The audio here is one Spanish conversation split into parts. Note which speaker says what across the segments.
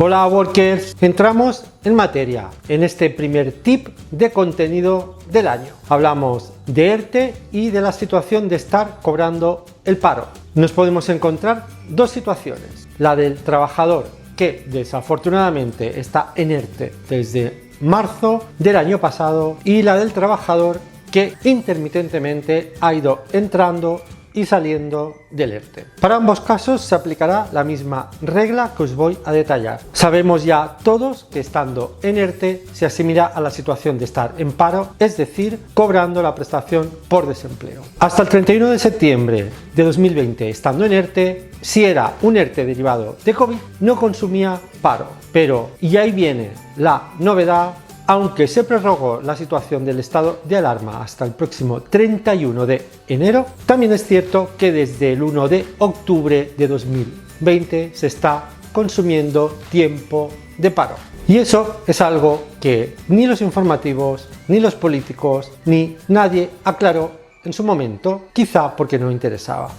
Speaker 1: Hola workers, entramos en materia en este primer tip de contenido del año. Hablamos de ERTE y de la situación de estar cobrando el paro. Nos podemos encontrar dos situaciones, la del trabajador que desafortunadamente está en ERTE desde marzo del año pasado y la del trabajador que intermitentemente ha ido entrando y saliendo del ERTE. Para ambos casos se aplicará la misma regla que os voy a detallar. Sabemos ya todos que estando en ERTE se asimila a la situación de estar en paro, es decir, cobrando la prestación por desempleo. Hasta el 31 de septiembre de 2020, estando en ERTE, si era un ERTE derivado de COVID, no consumía paro. Pero, y ahí viene la novedad, aunque se prorrogó la situación del estado de alarma hasta el próximo 31 de enero, también es cierto que desde el 1 de octubre de 2020 se está consumiendo tiempo de paro. Y eso es algo que ni los informativos, ni los políticos, ni nadie aclaró en su momento, quizá porque no interesaba.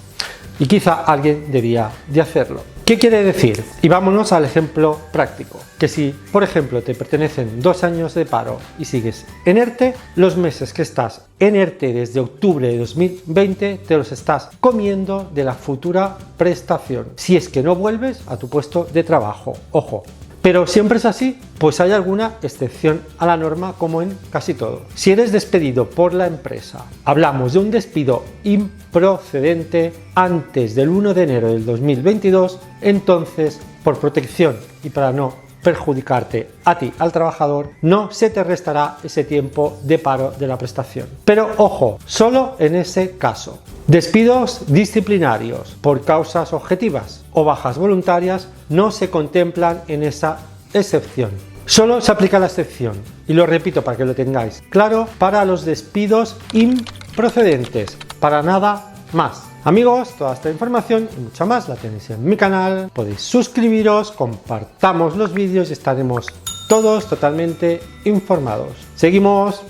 Speaker 1: Y quizá alguien debía de hacerlo. ¿Qué quiere decir? Y vámonos al ejemplo práctico, que si, por ejemplo, te pertenecen 2 años de paro y sigues en ERTE, los meses que estás en ERTE desde octubre de 2020 te los estás comiendo de la futura prestación, si es que no vuelves a tu puesto de trabajo. Ojo. Pero siempre es así, pues hay alguna excepción a la norma, como en casi todo. Si eres despedido por la empresa, hablamos de un despido improcedente antes del 1 de enero del 2022, entonces, por protección y para no perjudicarte a ti, al trabajador, no se te restará ese tiempo de paro de la prestación. Pero ojo, solo en ese caso. Despidos disciplinarios por causas objetivas o bajas voluntarias no se contemplan en esa excepción. Solo se aplica la excepción, y lo repito para que lo tengáis claro, para los despidos improcedentes, para nada más. Amigos, toda esta información y mucha más la tenéis en mi canal, podéis suscribiros, compartamos los vídeos y estaremos todos totalmente informados. Seguimos.